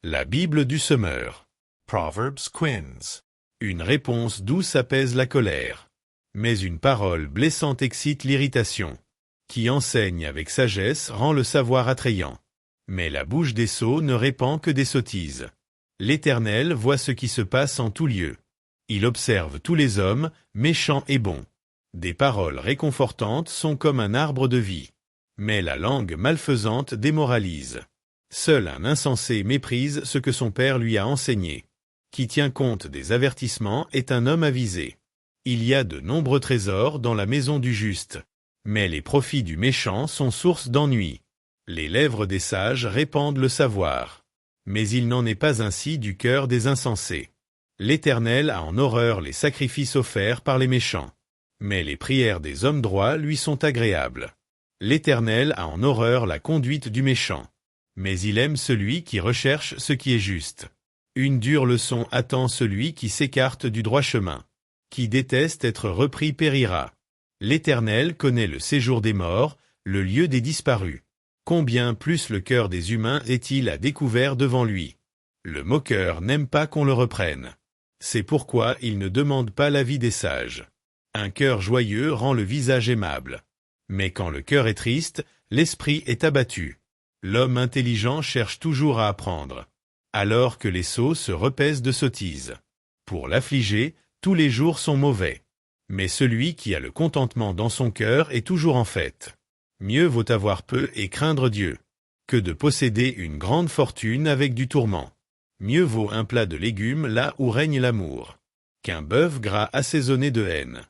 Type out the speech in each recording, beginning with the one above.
La Bible du semeur. Proverbs Quins. Une réponse douce apaise la colère. Mais une parole blessante excite l'irritation. Qui enseigne avec sagesse rend le savoir attrayant. Mais la bouche des sots ne répand que des sottises. L'Éternel voit ce qui se passe en tout lieu. Il observe tous les hommes, méchants et bons. Des paroles réconfortantes sont comme un arbre de vie. Mais la langue malfaisante démoralise. Seul un insensé méprise ce que son père lui a enseigné. Qui tient compte des avertissements est un homme avisé. Il y a de nombreux trésors dans la maison du juste. Mais les profits du méchant sont source d'ennui. Les lèvres des sages répandent le savoir. Mais il n'en est pas ainsi du cœur des insensés. L'Éternel a en horreur les sacrifices offerts par les méchants. Mais les prières des hommes droits lui sont agréables. L'Éternel a en horreur la conduite du méchant. Mais il aime celui qui recherche ce qui est juste. Une dure leçon attend celui qui s'écarte du droit chemin. Qui déteste être repris périra. L'Éternel connaît le séjour des morts, le lieu des disparus. Combien plus le cœur des humains est-il à découvert devant lui. Le moqueur n'aime pas qu'on le reprenne. C'est pourquoi il ne demande pas l'avis des sages. Un cœur joyeux rend le visage aimable. Mais quand le cœur est triste, l'esprit est abattu. L'homme intelligent cherche toujours à apprendre. Alors que les sots se repaissent de sottises. Pour l'affliger, tous les jours sont mauvais. Mais celui qui a le contentement dans son cœur est toujours en fête. Mieux vaut avoir peu et craindre Dieu, que de posséder une grande fortune avec du tourment. Mieux vaut un plat de légumes là où règne l'amour, qu'un bœuf gras assaisonné de haine.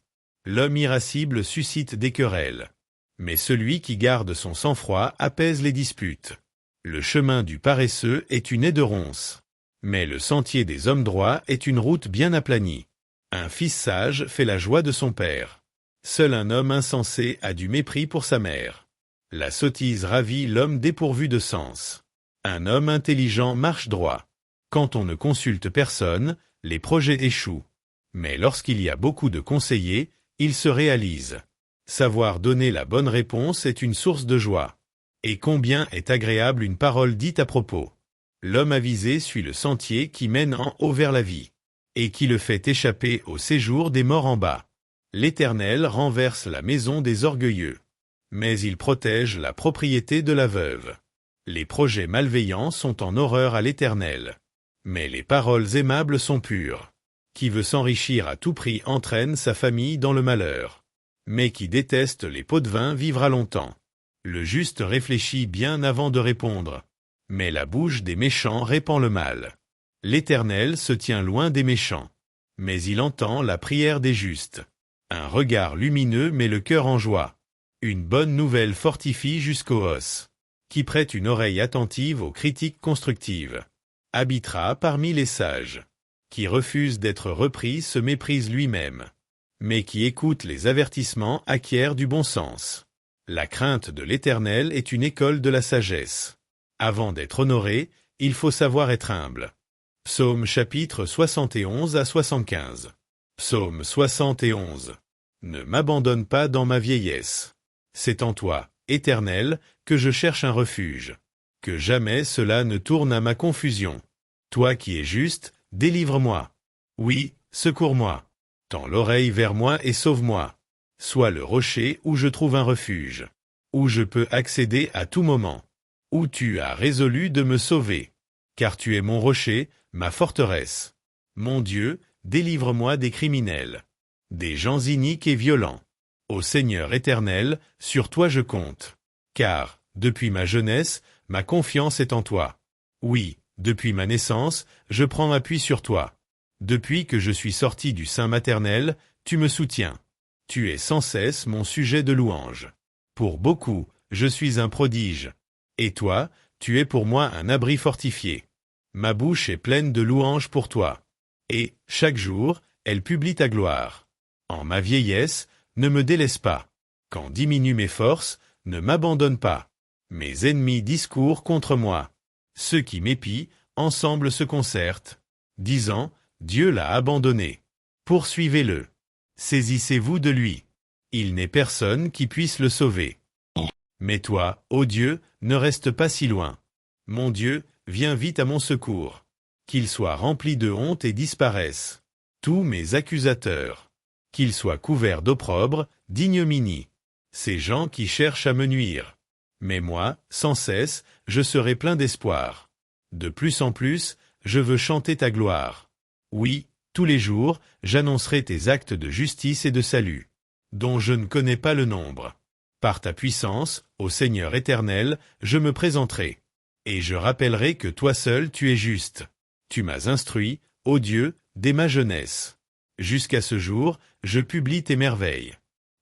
L'homme irascible suscite des querelles. Mais celui qui garde son sang-froid apaise les disputes. Le chemin du paresseux est une haie de ronces. Mais le sentier des hommes droits est une route bien aplanie. Un fils sage fait la joie de son père. Seul un homme insensé a du mépris pour sa mère. La sottise ravit l'homme dépourvu de sens. Un homme intelligent marche droit. Quand on ne consulte personne, les projets échouent. Mais lorsqu'il y a beaucoup de conseillers, ils se réalisent. Savoir donner la bonne réponse est une source de joie. Et combien est agréable une parole dite à propos. L'homme avisé suit le sentier qui mène en haut vers la vie, et qui le fait échapper au séjour des morts en bas. L'Éternel renverse la maison des orgueilleux. Mais il protège la propriété de la veuve. Les projets malveillants sont en horreur à l'Éternel. Mais les paroles aimables sont pures. Qui veut s'enrichir à tout prix entraîne sa famille dans le malheur. Mais qui déteste les pots de vin vivra longtemps. Le juste réfléchit bien avant de répondre. Mais la bouche des méchants répand le mal. L'Éternel se tient loin des méchants. Mais il entend la prière des justes. Un regard lumineux met le cœur en joie. Une bonne nouvelle fortifie jusqu'aux os. Qui prête une oreille attentive aux critiques constructives habitera parmi les sages. Qui refuse d'être repris se méprise lui-même. Mais qui écoute les avertissements acquiert du bon sens. La crainte de l'Éternel est une école de la sagesse. Avant d'être honoré, il faut savoir être humble. Psaume chapitre 71 à 75. Psaume 71. Ne m'abandonne pas dans ma vieillesse. C'est en toi, Éternel, que je cherche un refuge. Que jamais cela ne tourne à ma confusion. Toi qui es juste, délivre-moi. Oui, secours-moi. Tends l'oreille vers moi et sauve-moi. Sois le rocher où je trouve un refuge. Où je peux accéder à tout moment. Où tu as résolu de me sauver. Car tu es mon rocher, ma forteresse. Mon Dieu, délivre-moi des criminels. Des gens iniques et violents. Ô Seigneur éternel, sur toi je compte. Car, depuis ma jeunesse, ma confiance est en toi. Oui, depuis ma naissance, je prends appui sur toi. Depuis que je suis sorti du sein maternel, tu me soutiens. Tu es sans cesse mon sujet de louange. Pour beaucoup, je suis un prodige. Et toi, tu es pour moi un abri fortifié. Ma bouche est pleine de louanges pour toi. Et, chaque jour, elle publie ta gloire. En ma vieillesse, ne me délaisse pas. Quand diminuent mes forces, ne m'abandonne pas. Mes ennemis discourent contre moi. Ceux qui m'épient, ensemble se concertent, disant, Dieu l'a abandonné. Poursuivez-le. Saisissez-vous de lui. Il n'est personne qui puisse le sauver. Mais toi, ô Dieu, ne reste pas si loin. Mon Dieu, viens vite à mon secours. Qu'ils soient remplis de honte et disparaissent. Tous mes accusateurs. Qu'ils soient couverts d'opprobre, d'ignominie. Ces gens qui cherchent à me nuire. Mais moi, sans cesse, je serai plein d'espoir. De plus en plus, je veux chanter ta gloire. Oui, tous les jours, j'annoncerai tes actes de justice et de salut, dont je ne connais pas le nombre. Par ta puissance, ô Seigneur éternel, je me présenterai. Et je rappellerai que toi seul tu es juste. Tu m'as instruit, ô Dieu, dès ma jeunesse. Jusqu'à ce jour, je publie tes merveilles.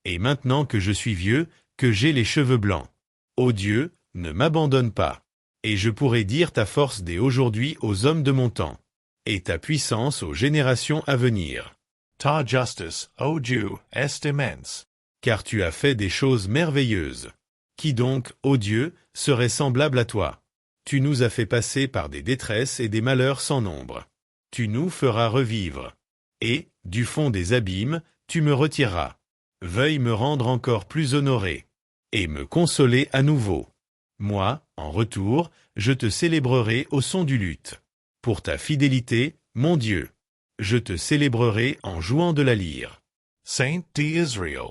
Et maintenant que je suis vieux, que j'ai les cheveux blancs. Ô Dieu, ne m'abandonne pas. Et je pourrai dire ta force dès aujourd'hui aux hommes de mon temps, et ta puissance aux générations à venir. Ta justice, ô Dieu, est immense. Car tu as fait des choses merveilleuses. Qui donc, ô Dieu, serait semblable à toi? Tu nous as fait passer par des détresses et des malheurs sans nombre. Tu nous feras revivre. Et, du fond des abîmes, tu me retireras. Veuille me rendre encore plus honoré, et me consoler à nouveau. Moi, en retour, je te célébrerai au son du luth. Pour ta fidélité, mon Dieu. Je te célébrerai en jouant de la lyre. Saint d'Israël.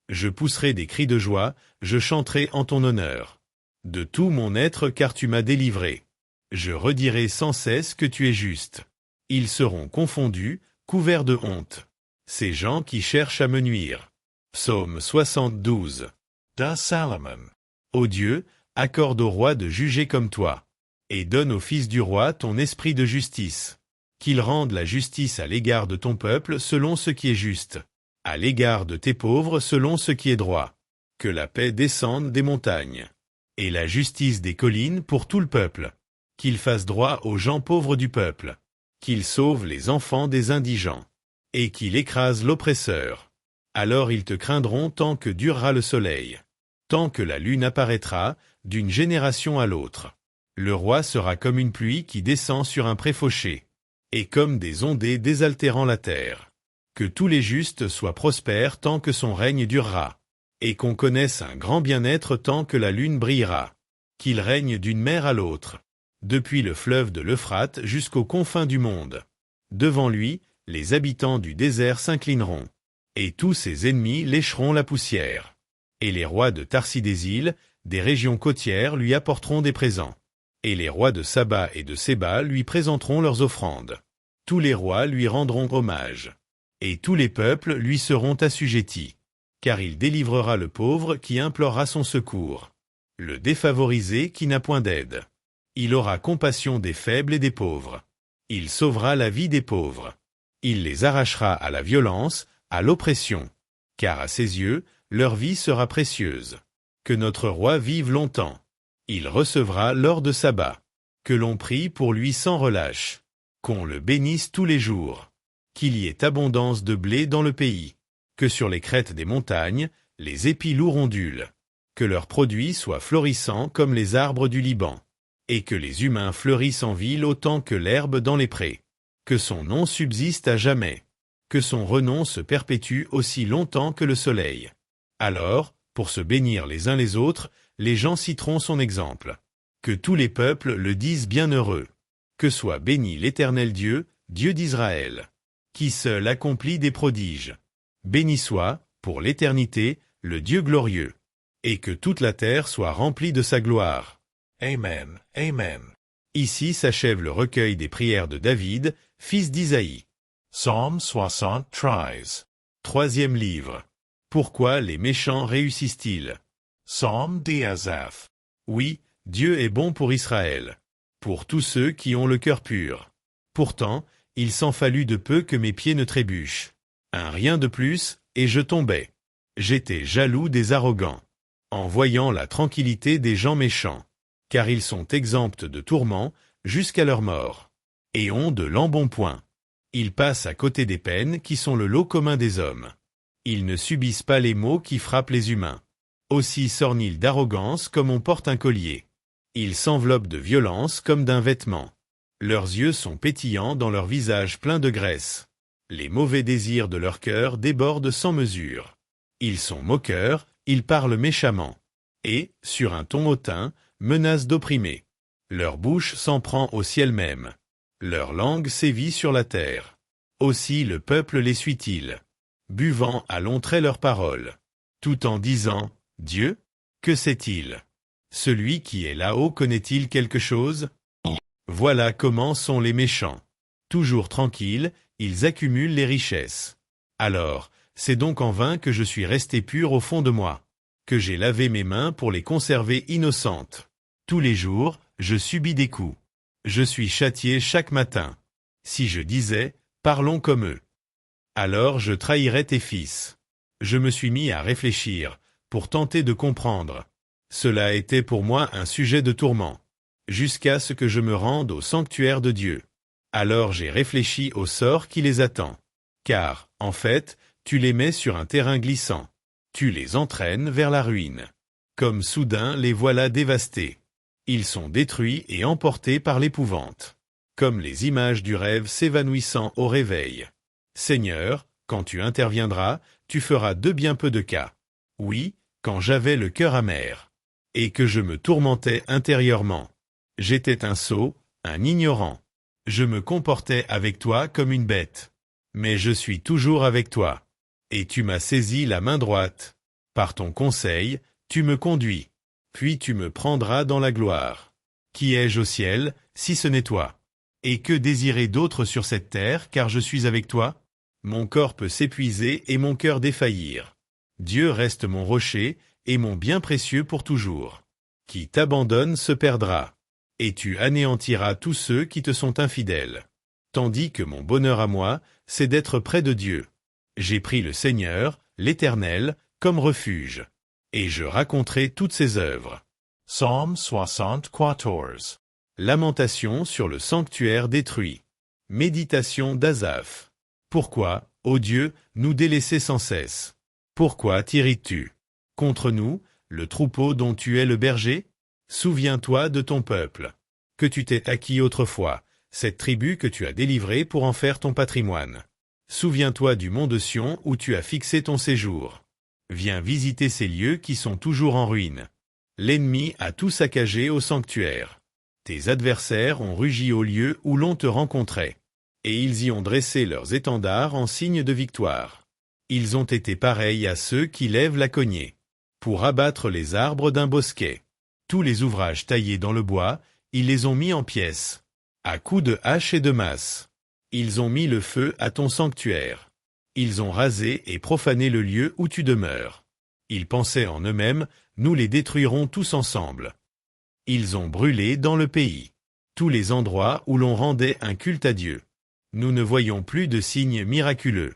Je pousserai des cris de joie, je chanterai en ton honneur. De tout mon être car tu m'as délivré. Je redirai sans cesse que tu es juste. Ils seront confondus, couverts de honte. Ces gens qui cherchent à me nuire. Psaume 72. De Salomon. Ô Dieu, accorde au roi de juger comme toi. Et donne au fils du roi ton esprit de justice. Qu'il rende la justice à l'égard de ton peuple selon ce qui est juste. À l'égard de tes pauvres selon ce qui est droit. Que la paix descende des montagnes. Et la justice des collines pour tout le peuple. Qu'il fasse droit aux gens pauvres du peuple. Qu'il sauve les enfants des indigents. Et qu'il écrase l'oppresseur. Alors ils te craindront tant que durera le soleil. Tant que la lune apparaîtra, d'une génération à l'autre. Le roi sera comme une pluie qui descend sur un pré fauché. Et comme des ondées désaltérant la terre. Que tous les justes soient prospères tant que son règne durera. Et qu'on connaisse un grand bien-être tant que la lune brillera. Qu'il règne d'une mer à l'autre. Depuis le fleuve de l'Euphrate jusqu'aux confins du monde. Devant lui, les habitants du désert s'inclineront. Et tous ses ennemis lécheront la poussière. Et les rois de Tarsis des îles, des régions côtières lui apporteront des présents. Et les rois de Saba et de Séba lui présenteront leurs offrandes. Tous les rois lui rendront hommage. Et tous les peuples lui seront assujettis. Car il délivrera le pauvre qui implorera son secours. Le défavorisé qui n'a point d'aide. Il aura compassion des faibles et des pauvres. Il sauvera la vie des pauvres. Il les arrachera à la violence, à l'oppression. Car à ses yeux, leur vie sera précieuse. Que notre roi vive longtemps. Il recevra l'or de sabbat. Que l'on prie pour lui sans relâche. Qu'on le bénisse tous les jours. Qu'il y ait abondance de blé dans le pays. Que sur les crêtes des montagnes, les épis lourds ondulent. Que leurs produits soient florissants comme les arbres du Liban. Et que les humains fleurissent en ville autant que l'herbe dans les prés. Que son nom subsiste à jamais. Que son renom se perpétue aussi longtemps que le soleil. Alors, pour se bénir les uns les autres, les gens citeront son exemple. Que tous les peuples le disent bienheureux. Que soit béni l'Éternel Dieu, Dieu d'Israël, qui seul accomplit des prodiges. Béni soit, pour l'éternité, le Dieu glorieux. Et que toute la terre soit remplie de sa gloire. Amen, Amen. Ici s'achève le recueil des prières de David, fils d'Isaïe. Psalm 73. Troisième livre. Pourquoi les méchants réussissent-ils? Psalm d'Asaph. Oui, Dieu est bon pour Israël. Pour tous ceux qui ont le cœur pur. Pourtant, il s'en fallut de peu que mes pieds ne trébuchent. Un rien de plus, et je tombais. J'étais jaloux des arrogants. En voyant la tranquillité des gens méchants. Car ils sont exempts de tourments, jusqu'à leur mort. Et ont de l'embonpoint. Ils passent à côté des peines qui sont le lot commun des hommes. Ils ne subissent pas les maux qui frappent les humains. Aussi sornent-ils d'arrogance comme on porte un collier. Ils s'enveloppent de violence comme d'un vêtement. Leurs yeux sont pétillants dans leur visage plein de graisse. Les mauvais désirs de leur cœur débordent sans mesure. Ils sont moqueurs, ils parlent méchamment. Et, sur un ton hautain, menacent d'opprimer. Leur bouche s'en prend au ciel même. Leur langue sévit sur la terre. Aussi le peuple les suit-il, buvant à longs traits leurs paroles, tout en disant, Dieu, que sait-il? Celui qui est là-haut connaît-il quelque chose? Voilà comment sont les méchants. Toujours tranquilles, ils accumulent les richesses. Alors, c'est donc en vain que je suis resté pur au fond de moi, que j'ai lavé mes mains pour les conserver innocentes. Tous les jours, je subis des coups. Je suis châtié chaque matin. Si je disais, parlons comme eux, alors je trahirais tes fils. Je me suis mis à réfléchir, pour tenter de comprendre. Cela était pour moi un sujet de tourment, jusqu'à ce que je me rende au sanctuaire de Dieu. Alors j'ai réfléchi au sort qui les attend. Car, en fait, tu les mets sur un terrain glissant. Tu les entraînes vers la ruine. Comme soudain les voilà dévastés. Ils sont détruits et emportés par l'épouvante. Comme les images du rêve s'évanouissant au réveil. Seigneur, quand tu interviendras, tu feras de bien peu de cas. Oui, quand j'avais le cœur amer. Et que je me tourmentais intérieurement. J'étais un sot, un ignorant. Je me comportais avec toi comme une bête. Mais je suis toujours avec toi. Et tu m'as saisi la main droite. Par ton conseil, tu me conduis. Puis tu me prendras dans la gloire. Qui ai-je au ciel, si ce n'est toi? Et que désirer d'autre sur cette terre, car je suis avec toi? Mon corps peut s'épuiser et mon cœur défaillir. Dieu reste mon rocher, et mon bien précieux pour toujours. Qui t'abandonne se perdra. Et tu anéantiras tous ceux qui te sont infidèles. Tandis que mon bonheur à moi, c'est d'être près de Dieu. J'ai pris le Seigneur, l'Éternel, comme refuge. Et je raconterai toutes ses œuvres. Psalm 74. Lamentation sur le sanctuaire détruit. Méditation d'Asaph. Pourquoi, ô Dieu, nous délaisser sans cesse? Pourquoi t'irrites-tu contre nous, le troupeau dont tu es le berger? Souviens-toi de ton peuple, que tu t'es acquis autrefois, cette tribu que tu as délivrée pour en faire ton patrimoine. Souviens-toi du mont de Sion où tu as fixé ton séjour. Viens visiter ces lieux qui sont toujours en ruine. L'ennemi a tout saccagé au sanctuaire. Tes adversaires ont rugi au lieu où l'on te rencontrait. Et ils y ont dressé leurs étendards en signe de victoire. Ils ont été pareils à ceux qui lèvent la cognée, pour abattre les arbres d'un bosquet. Tous les ouvrages taillés dans le bois, ils les ont mis en pièces, à coups de hache et de masse. Ils ont mis le feu à ton sanctuaire. Ils ont rasé et profané le lieu où tu demeures. Ils pensaient en eux-mêmes, nous les détruirons tous ensemble. Ils ont brûlé dans le pays tous les endroits où l'on rendait un culte à Dieu. Nous ne voyons plus de signes miraculeux.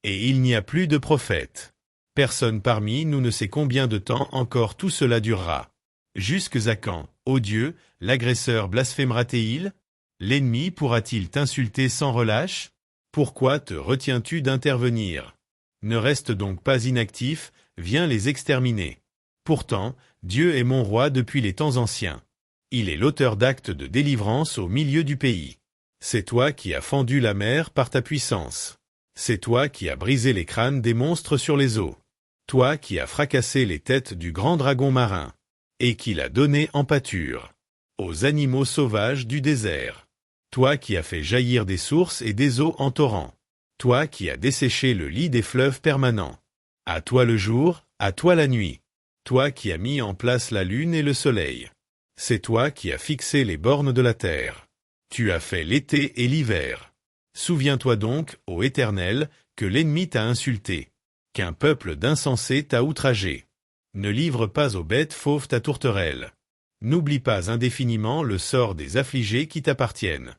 Et il n'y a plus de prophètes. Personne parmi nous ne sait combien de temps encore tout cela durera. Jusque à quand, ô Dieu, l'agresseur blasphémera-t-il? L'ennemi pourra-t-il t'insulter sans relâche? Pourquoi te retiens-tu d'intervenir? Ne reste donc pas inactif, viens les exterminer. Pourtant, Dieu est mon roi depuis les temps anciens. Il est l'auteur d'actes de délivrance au milieu du pays. C'est toi qui as fendu la mer par ta puissance. C'est toi qui as brisé les crânes des monstres sur les eaux. Toi qui as fracassé les têtes du grand dragon marin. Et qui l'as donné en pâture aux animaux sauvages du désert. Toi qui as fait jaillir des sources et des eaux en torrents. Toi qui as desséché le lit des fleuves permanents. À toi le jour, à toi la nuit. Toi qui as mis en place la lune et le soleil. C'est toi qui as fixé les bornes de la terre. Tu as fait l'été et l'hiver. Souviens-toi donc, ô Éternel, que l'ennemi t'a insulté, qu'un peuple d'insensés t'a outragé. Ne livre pas aux bêtes fauves ta tourterelle. N'oublie pas indéfiniment le sort des affligés qui t'appartiennent.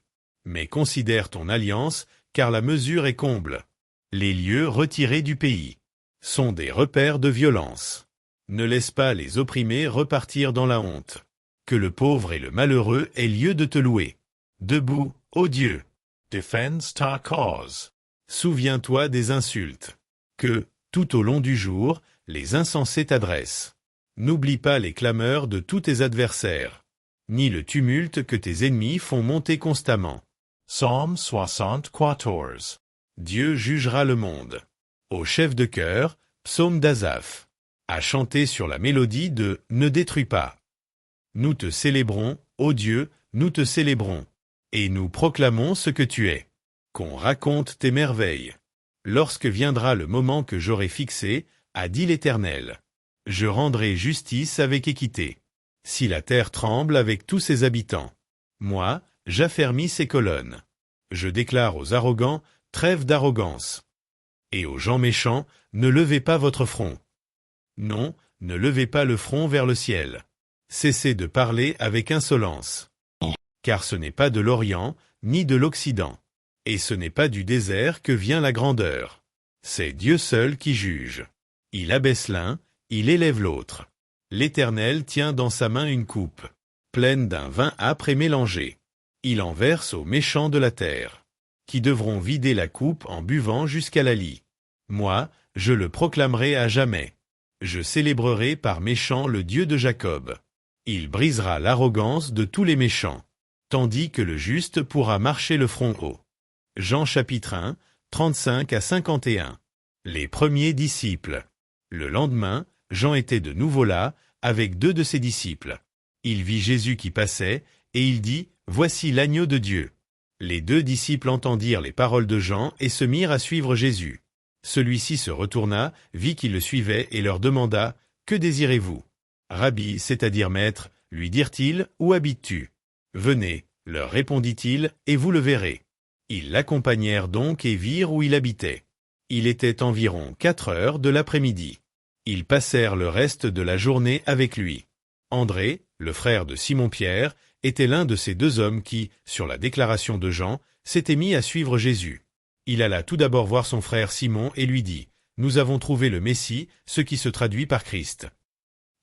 Mais considère ton alliance, car la mesure est comble. Les lieux retirés du pays sont des repères de violence. Ne laisse pas les opprimés repartir dans la honte. Que le pauvre et le malheureux aient lieu de te louer. Debout, ô Dieu. Defends ta cause. Souviens-toi des insultes que, tout au long du jour, les insensés t'adressent. N'oublie pas les clameurs de tous tes adversaires, ni le tumulte que tes ennemis font monter constamment. Psalm 74. Dieu jugera le monde. Au chef de chœur, psaume d'Asaph. À chanter sur la mélodie de « Ne détruis pas ». Nous te célébrons, ô Dieu, nous te célébrons. Et nous proclamons ce que tu es. Qu'on raconte tes merveilles. Lorsque viendra le moment que j'aurai fixé, a dit l'Éternel, je rendrai justice avec équité. Si la terre tremble avec tous ses habitants, moi, j'affermis ses colonnes. Je déclare aux arrogants, trêve d'arrogance. Et aux gens méchants, ne levez pas votre front. Non, ne levez pas le front vers le ciel. Cessez de parler avec insolence. Car ce n'est pas de l'Orient, ni de l'Occident. Et ce n'est pas du désert que vient la grandeur. C'est Dieu seul qui juge. Il abaisse l'un, il élève l'autre. L'Éternel tient dans sa main une coupe, pleine d'un vin âpre et mélangé. Il en verse aux méchants de la terre, qui devront vider la coupe en buvant jusqu'à la lie. Moi, je le proclamerai à jamais. Je célébrerai par méchant le Dieu de Jacob. Il brisera l'arrogance de tous les méchants, tandis que le juste pourra marcher le front haut. Jean chapitre 1, 35 à 51. Les premiers disciples. Le lendemain, Jean était de nouveau là, avec 2 de ses disciples. Il vit Jésus qui passait, et il dit, « Voici l'agneau de Dieu ». Les 2 disciples entendirent les paroles de Jean et se mirent à suivre Jésus. Celui-ci se retourna, vit qu'ils le suivaient et leur demanda, « Que désirez-vous » ? « Rabbi, c'est-à-dire maître, lui dirent-ils, où habites-tu ? Venez, leur répondit-il, et vous le verrez. Ils l'accompagnèrent donc et virent où il habitait. Il était environ 4 heures de l'après-midi. Ils passèrent le reste de la journée avec lui. André, le frère de Simon-Pierre, était l'un de ces 2 hommes qui, sur la déclaration de Jean, s'étaient mis à suivre Jésus. Il alla tout d'abord voir son frère Simon et lui dit, « Nous avons trouvé le Messie, ce qui se traduit par Christ. »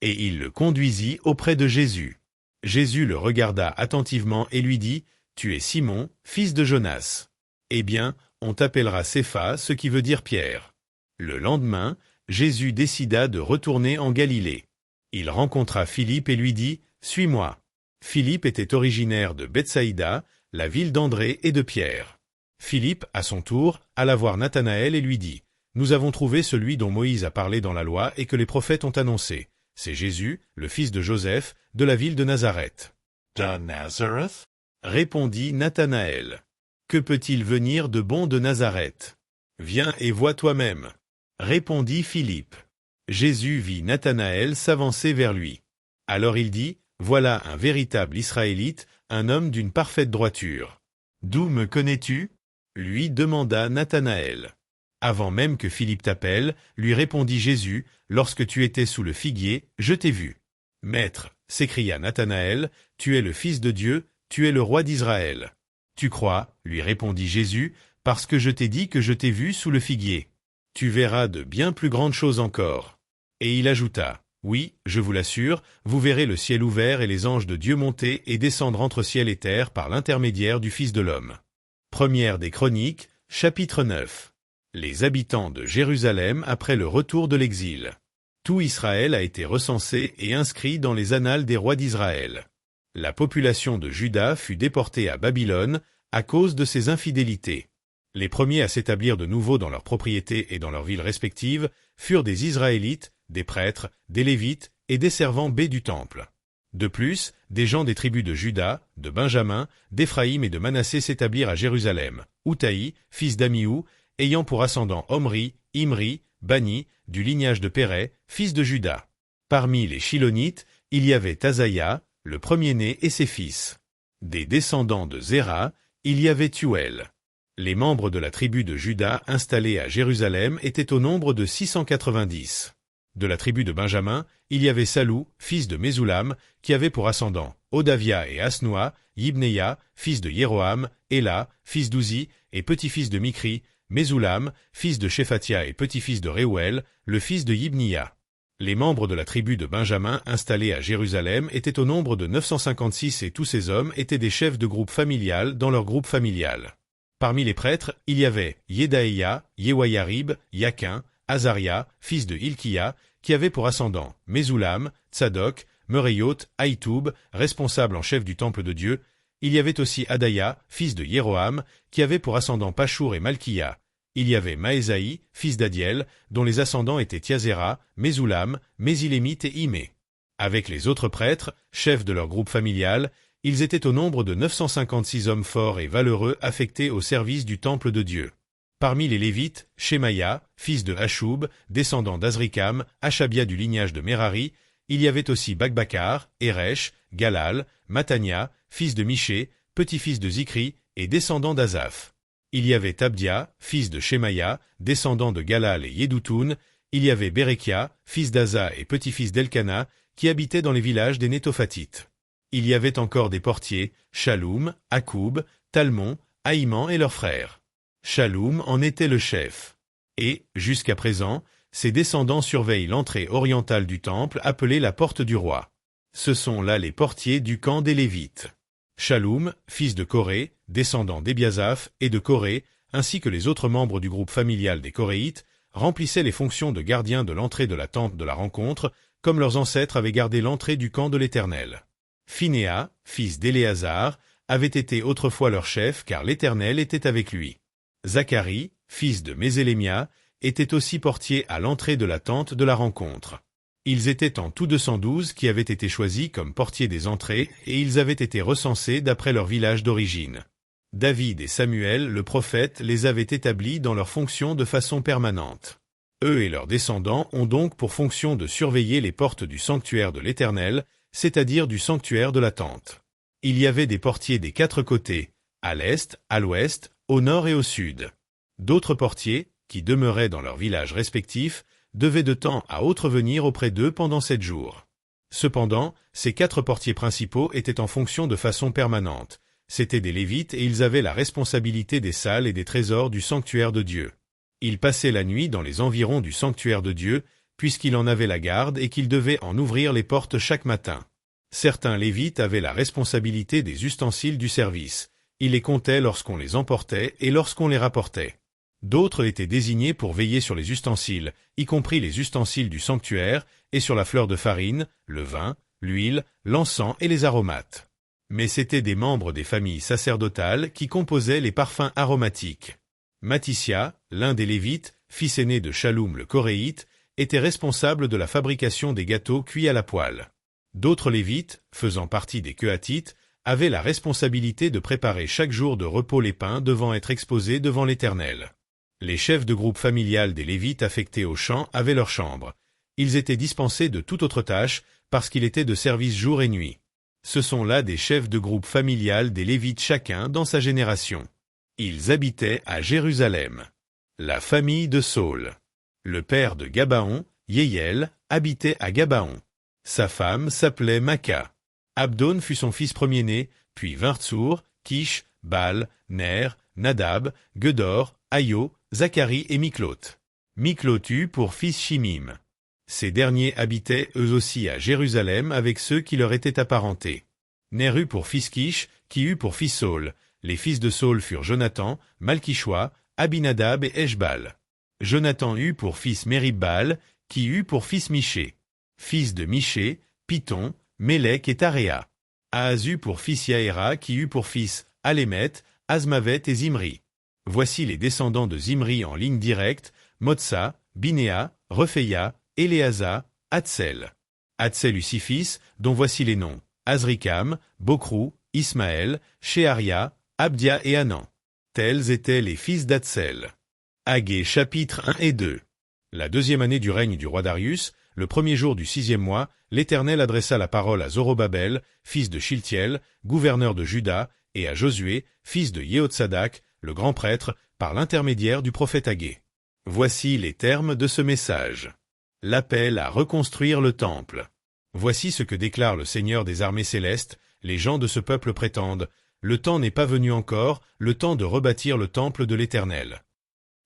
Et il le conduisit auprès de Jésus. Jésus le regarda attentivement et lui dit, « Tu es Simon, fils de Jonas. Eh bien, on t'appellera Cépha, ce qui veut dire Pierre. » Le lendemain, Jésus décida de retourner en Galilée. Il rencontra Philippe et lui dit, « Suis-moi. » Philippe était originaire de Bethsaïda, la ville d'André et de Pierre. Philippe, à son tour, alla voir Nathanaël et lui dit, « Nous avons trouvé celui dont Moïse a parlé dans la loi et que les prophètes ont annoncé. C'est Jésus, le fils de Joseph, de la ville de Nazareth. » De Nazareth? Répondit Nathanaël. « Que peut-il venir de bon de Nazareth? Viens et vois toi-même. » Répondit Philippe. Jésus vit Nathanaël s'avancer vers lui. Alors il dit, « Voilà un véritable Israélite, un homme d'une parfaite droiture. D'où me connais-tu » lui demanda Nathanaël. « Avant même que Philippe t'appelle, lui répondit Jésus, lorsque tu étais sous le figuier, je t'ai vu. »« Maître, s'écria Nathanaël, tu es le Fils de Dieu, tu es le roi d'Israël. »« Tu crois, lui répondit Jésus, parce que je t'ai dit que je t'ai vu sous le figuier. Tu verras de bien plus grandes choses encore. » Et il ajouta, « Oui, je vous l'assure, vous verrez le ciel ouvert et les anges de Dieu monter et descendre entre ciel et terre par l'intermédiaire du Fils de l'homme. » Première des Chroniques, chapitre 9. Les habitants de Jérusalem après le retour de l'exil. Tout Israël a été recensé et inscrit dans les annales des rois d'Israël. La population de Juda fut déportée à Babylone à cause de ses infidélités. Les premiers à s'établir de nouveau dans leurs propriétés et dans leurs villes respectives furent des Israélites, des prêtres, des Lévites et des servants bais du temple. De plus, des gens des tribus de Juda, de Benjamin, d'Éphraïm et de Manassé s'établirent à Jérusalem. Outaï, fils d'Amiou, ayant pour ascendant Omri, Imri, Bani, du lignage de Péret, fils de Juda. Parmi les Shilonites, il y avait Tazaïa, le premier-né et ses fils. Des descendants de Zéra, il y avait Tuel. Les membres de la tribu de Juda installés à Jérusalem étaient au nombre de 690. De la tribu de Benjamin, il y avait Salou, fils de Mesoulam, qui avait pour ascendant Odavia et Asnoa, Yibneia, fils de Jéroham, Éla, fils d'Ouzi et petit-fils de Mikri, Mesoulam, fils de Shephatia et petit-fils de Réouel, le fils de Yibnia. Les membres de la tribu de Benjamin installés à Jérusalem étaient au nombre de 956 et tous ces hommes étaient des chefs de groupe familial dans leur groupe familial. Parmi les prêtres, il y avait Yedaïa, Yewayarib, Yakin, Azaria, fils de Hilkia, qui avait pour ascendant Mesoulam, Tsadok, Mereyot, Aïtoub, responsable en chef du temple de Dieu. Il y avait aussi Adaya, fils de Jéroham, qui avait pour ascendant Pachour et Malkia. Il y avait Maésaï, fils d'Adiel, dont les ascendants étaient Tiazéra, Mesoulam, Mésilémite et Imé. Avec les autres prêtres, chefs de leur groupe familial, Ils étaient au nombre de 956 hommes forts et valeureux affectés au service du temple de Dieu. Parmi les Lévites, Shemaïa, fils de Hashub, descendant d'Azrikam, Achabia du lignage de Merari, il y avait aussi Bakbakar, Eresh, Galal, Matania, fils de Miché, petit-fils de Zikri, et descendant d'Azaph. Il y avait Tabdia, fils de Shemaïa, descendant de Galal et Yedoutoun. Il y avait Bérekia, fils d'Aza et petit-fils d'Elkana, qui habitait dans les villages des Nétophatites. Il y avait encore des portiers, Shaloum, Akoub, Talmon, Aïman et leurs frères. Shaloum en était le chef. Et, jusqu'à présent, ses descendants surveillent l'entrée orientale du temple appelée la porte du roi. Ce sont là les portiers du camp des Lévites. Shaloum, fils de Coré, descendant d'Ebiasaph et de Coré, ainsi que les autres membres du groupe familial des Coréites, remplissaient les fonctions de gardiens de l'entrée de la tente de la rencontre, comme leurs ancêtres avaient gardé l'entrée du camp de l'Éternel. Phinéa, fils d'Éléazar, avait été autrefois leur chef car l'Éternel était avec lui. Zacharie, fils de Mésélémia, était aussi portier à l'entrée de la tente de la rencontre. Ils étaient en tout 212 qui avaient été choisis comme portiers des entrées et ils avaient été recensés d'après leur village d'origine. David et Samuel, le prophète, les avaient établis dans leurs fonctions de façon permanente. Eux et leurs descendants ont donc pour fonction de surveiller les portes du sanctuaire de l'Éternel, c'est-à-dire du sanctuaire de la tente. Il y avait des portiers des 4 côtés, à l'est, à l'ouest, au nord et au sud. D'autres portiers, qui demeuraient dans leurs villages respectifs, devaient de temps à autre venir auprès d'eux pendant 7 jours. Cependant, ces 4 portiers principaux étaient en fonction de façon permanente. C'étaient des Lévites et ils avaient la responsabilité des salles et des trésors du sanctuaire de Dieu. Ils passaient la nuit dans les environs du sanctuaire de Dieu, puisqu'il en avait la garde et qu'il devait en ouvrir les portes chaque matin. Certains Lévites avaient la responsabilité des ustensiles du service. Ils les comptaient lorsqu'on les emportait et lorsqu'on les rapportait. D'autres étaient désignés pour veiller sur les ustensiles, y compris les ustensiles du sanctuaire, et sur la fleur de farine, le vin, l'huile, l'encens et les aromates. Mais c'étaient des membres des familles sacerdotales qui composaient les parfums aromatiques. Matissia, l'un des Lévites, fils aîné de Shaloum le Coréite, était responsable de la fabrication des gâteaux cuits à la poêle. D'autres Lévites, faisant partie des Kehathites, avaient la responsabilité de préparer chaque jour de repos les pains devant être exposés devant l'Éternel. Les chefs de groupe familial des Lévites affectés au champ avaient leur chambre. Ils étaient dispensés de toute autre tâche parce qu'ils étaient de service jour et nuit. Ce sont là des chefs de groupe familial des Lévites chacun dans sa génération. Ils habitaient à Jérusalem. La famille de Saul. Le père de Gabaon, Yéhiel, habitait à Gabaon. Sa femme s'appelait Maca. Abdon fut son fils premier-né, puis vinrent Tsour, Kish, Baal, Ner, Nadab, Gedor, Ayo, Zacharie et Miklot. Miklot eut pour fils Shimim. Ces derniers habitaient eux aussi à Jérusalem avec ceux qui leur étaient apparentés. Ner eut pour fils Kish, qui eut pour fils Saul. Les fils de Saul furent Jonathan, Malkishua, Abinadab et Eshbal. Jonathan eut pour fils Mérib-Baal, qui eut pour fils Miché. Fils de Miché, Python, Mélec et Taréa. Ahaz eut pour fils Yaéra, qui eut pour fils Alémet, Azmavet et Zimri. Voici les descendants de Zimri en ligne directe, Motsa, Binéa, Rephéia, Éléasa, Hatsel. Hatsel eut 6 fils, dont voici les noms, Azrikam, Bokrou, Ismaël, Sheharia, Abdia et Hanan. Tels étaient les fils d'Hatsel. Agé chapitre 1 et 2. La 2e année du règne du roi Darius, le 1er jour du 6e mois, l'Éternel adressa la parole à Zorobabel, fils de Shiltiel, gouverneur de Juda, et à Josué, fils de Yehotsadak, le grand prêtre, par l'intermédiaire du prophète Agé. Voici les termes de ce message. L'appel à reconstruire le temple. Voici ce que déclare le Seigneur des armées célestes, les gens de ce peuple prétendent, le temps n'est pas venu encore, le temps de rebâtir le temple de l'Éternel.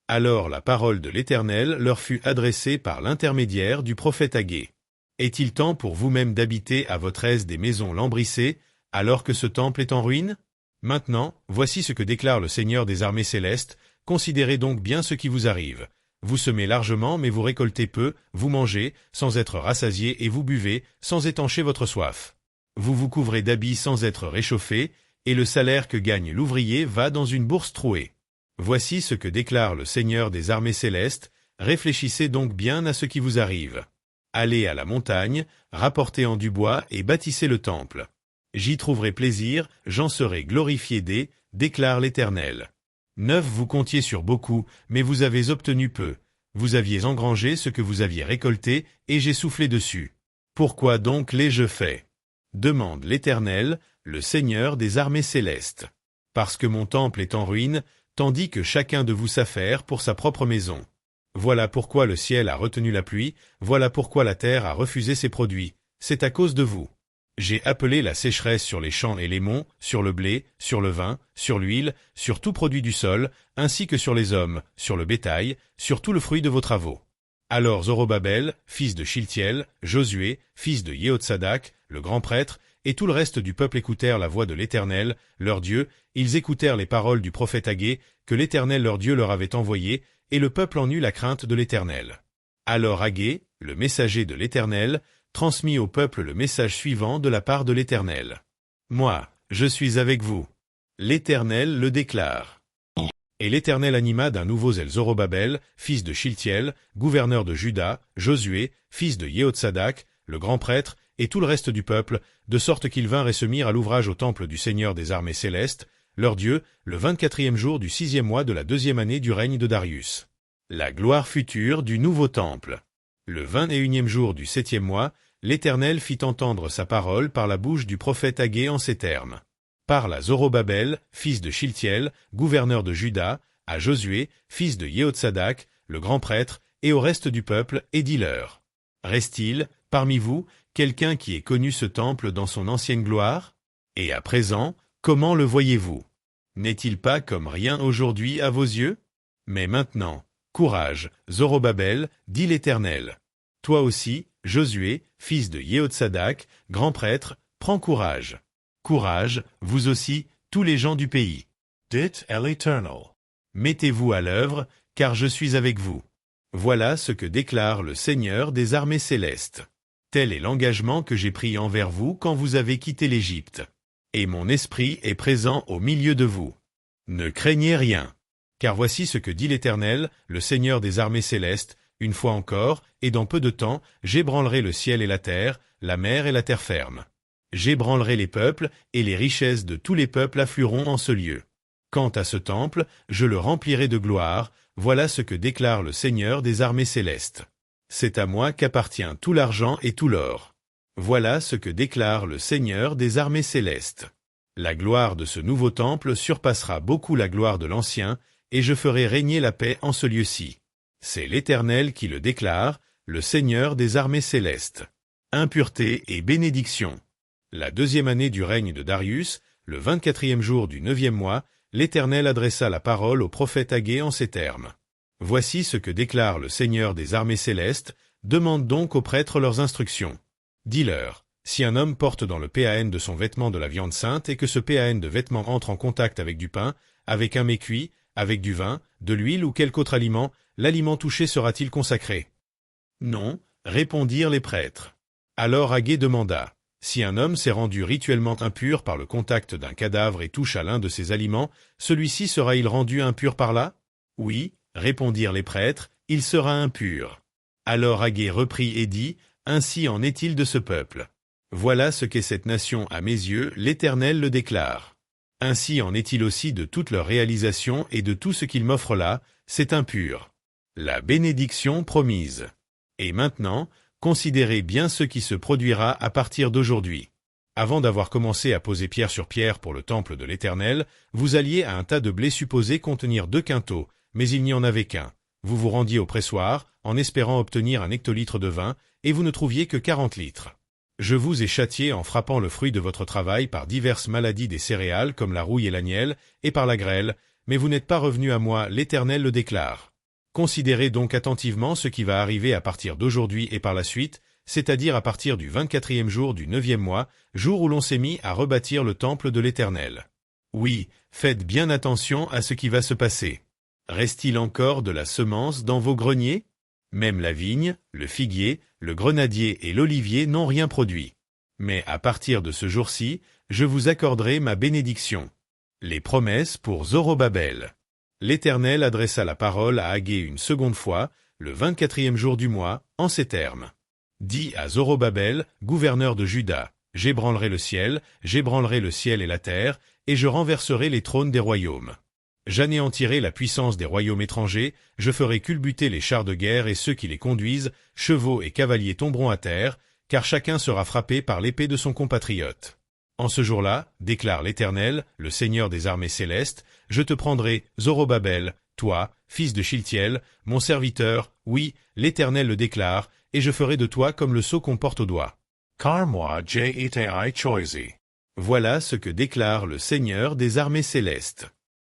Alors la parole de l'Éternel leur fut adressée par l'intermédiaire du prophète Agé. Est-il temps pour vous-même d'habiter à votre aise des maisons lambrissées, alors que ce temple est en ruine? Maintenant, voici ce que déclare le Seigneur des armées célestes, considérez donc bien ce qui vous arrive. Vous semez largement, mais vous récoltez peu, vous mangez, sans être rassasiés, et vous buvez, sans étancher votre soif. Vous vous couvrez d'habits sans être réchauffés, et le salaire que gagne l'ouvrier va dans une bourse trouée. Voici ce que déclare le Seigneur des armées célestes, réfléchissez donc bien à ce qui vous arrive. Allez à la montagne, rapportez en du bois et bâtissez le temple. J'y trouverai plaisir, j'en serai glorifié déclare l'Éternel. 9 Vous comptiez sur beaucoup, mais vous avez obtenu peu. Vous aviez engrangé ce que vous aviez récolté, et j'ai soufflé dessus. Pourquoi donc l'ai-je fait? Demande l'Éternel, le Seigneur des armées célestes. Parce que mon temple est en ruine, tandis que chacun de vous s'affaire pour sa propre maison. Voilà pourquoi le ciel a retenu la pluie, voilà pourquoi la terre a refusé ses produits. C'est à cause de vous. J'ai appelé la sécheresse sur les champs et les monts, sur le blé, sur le vin, sur l'huile, sur tout produit du sol, ainsi que sur les hommes, sur le bétail, sur tout le fruit de vos travaux. Alors Zorobabel, fils de Shiltiel, Josué, fils de Yehotsadak, le grand prêtre, et tout le reste du peuple écoutèrent la voix de l'Éternel, leur Dieu, ils écoutèrent les paroles du prophète Haggé, que l'Éternel leur Dieu leur avait envoyées, et le peuple en eut la crainte de l'Éternel. Alors Haggé, le messager de l'Éternel, transmit au peuple le message suivant de la part de l'Éternel. Moi, je suis avec vous. L'Éternel le déclare. Et l'Éternel anima d'un nouveau zèle Zorobabel, fils de Shiltiel, gouverneur de Juda, Josué, fils de Yehotsadak, le grand prêtre, et tout le reste du peuple, de sorte qu'ils vinrent et se mirent à l'ouvrage au temple du Seigneur des armées célestes, leur Dieu, le 24e jour du 6e mois de la 2e année du règne de Darius. La gloire future du nouveau temple. Le 21e jour du 7e mois, l'Éternel fit entendre sa parole par la bouche du prophète Haggé en ces termes. Parle à Zorobabel, fils de Shiltiel, gouverneur de Juda, à Josué, fils de Yehotsadak, le grand prêtre, et au reste du peuple, et dis-leur. Reste-t-il, parmi vous, quelqu'un qui ait connu ce temple dans son ancienne gloire? Et à présent, comment le voyez-vous? N'est-il pas comme rien aujourd'hui à vos yeux? Mais maintenant, courage, Zorobabel, dit l'Éternel. Toi aussi, Josué, fils de Yehotsadak, grand prêtre, prends courage. Courage, vous aussi, tous les gens du pays. Dit l'Éternel. Mettez-vous à l'œuvre, car je suis avec vous. Voilà ce que déclare le Seigneur des armées célestes. Tel est l'engagement que j'ai pris envers vous quand vous avez quitté l'Égypte. Et mon esprit est présent au milieu de vous. Ne craignez rien. Car voici ce que dit l'Éternel, le Seigneur des armées célestes, une fois encore, et dans peu de temps, j'ébranlerai le ciel et la mer et la terre ferme. J'ébranlerai les peuples, et les richesses de tous les peuples afflueront en ce lieu. Quant à ce temple, je le remplirai de gloire, voilà ce que déclare le Seigneur des armées célestes. C'est à moi qu'appartient tout l'argent et tout l'or. Voilà ce que déclare le Seigneur des armées célestes. La gloire de ce nouveau temple surpassera beaucoup la gloire de l'ancien, et je ferai régner la paix en ce lieu-ci. C'est l'Éternel qui le déclare, le Seigneur des armées célestes. Impureté et bénédiction. La 2e année du règne de Darius, le 24e jour du 9e mois, l'Éternel adressa la parole au prophète Haggé en ces termes. Voici ce que déclare le Seigneur des armées célestes, demande donc aux prêtres leurs instructions. Dis-leur, si un homme porte dans le PAN de son vêtement de la viande sainte et que ce PAN de vêtement entre en contact avec du pain, avec un mets cuit, avec du vin, de l'huile ou quelque autre aliment, l'aliment touché sera-t-il consacré? Non, répondirent les prêtres. Alors Haggé demanda, si un homme s'est rendu rituellement impur par le contact d'un cadavre et touche à l'un de ces aliments, celui-ci sera-il rendu impur par là? Oui, répondirent les prêtres, il sera impur. Alors Haggé reprit et dit, ainsi en est-il de ce peuple. Voilà ce qu'est cette nation à mes yeux, l'Éternel le déclare. Ainsi en est-il aussi de toute leur réalisation et de tout ce qu'ils m'offrent là, c'est impur. La bénédiction promise. Et maintenant, considérez bien ce qui se produira à partir d'aujourd'hui. Avant d'avoir commencé à poser pierre sur pierre pour le temple de l'Éternel, vous alliez à un tas de blé supposé contenir 2 quintaux, mais il n'y en avait qu'un. Vous vous rendiez au pressoir, en espérant obtenir 1 hectolitre de vin, et vous ne trouviez que 40 litres. Je vous ai châtié en frappant le fruit de votre travail par diverses maladies des céréales comme la rouille et l'agnelle, et par la grêle, mais vous n'êtes pas revenu à moi, l'Éternel le déclare. Considérez donc attentivement ce qui va arriver à partir d'aujourd'hui et par la suite, c'est-à-dire à partir du 24e jour du 9e mois, jour où l'on s'est mis à rebâtir le temple de l'Éternel. Oui, faites bien attention à ce qui va se passer. Reste-t-il encore de la semence dans vos greniers? Même la vigne, le figuier, le grenadier et l'olivier n'ont rien produit. Mais à partir de ce jour-ci, je vous accorderai ma bénédiction. Les promesses pour Zorobabel. L'Éternel adressa la parole à Haggé une seconde fois, le 24e jour du mois, en ces termes. Dis à Zorobabel, gouverneur de Juda, J'ébranlerai le ciel et la terre, et je renverserai les trônes des royaumes. J'anéantirai la puissance des royaumes étrangers, je ferai culbuter les chars de guerre et ceux qui les conduisent, chevaux et cavaliers tomberont à terre, car chacun sera frappé par l'épée de son compatriote. En ce jour-là, déclare l'Éternel, le Seigneur des armées célestes, je te prendrai, Zorobabel, toi, fils de Shiltiel, mon serviteur, oui, l'Éternel le déclare, et je ferai de toi comme le sceau qu'on porte au doigt. Car moi j'ai été choisi. Voilà ce que déclare le Seigneur des armées célestes.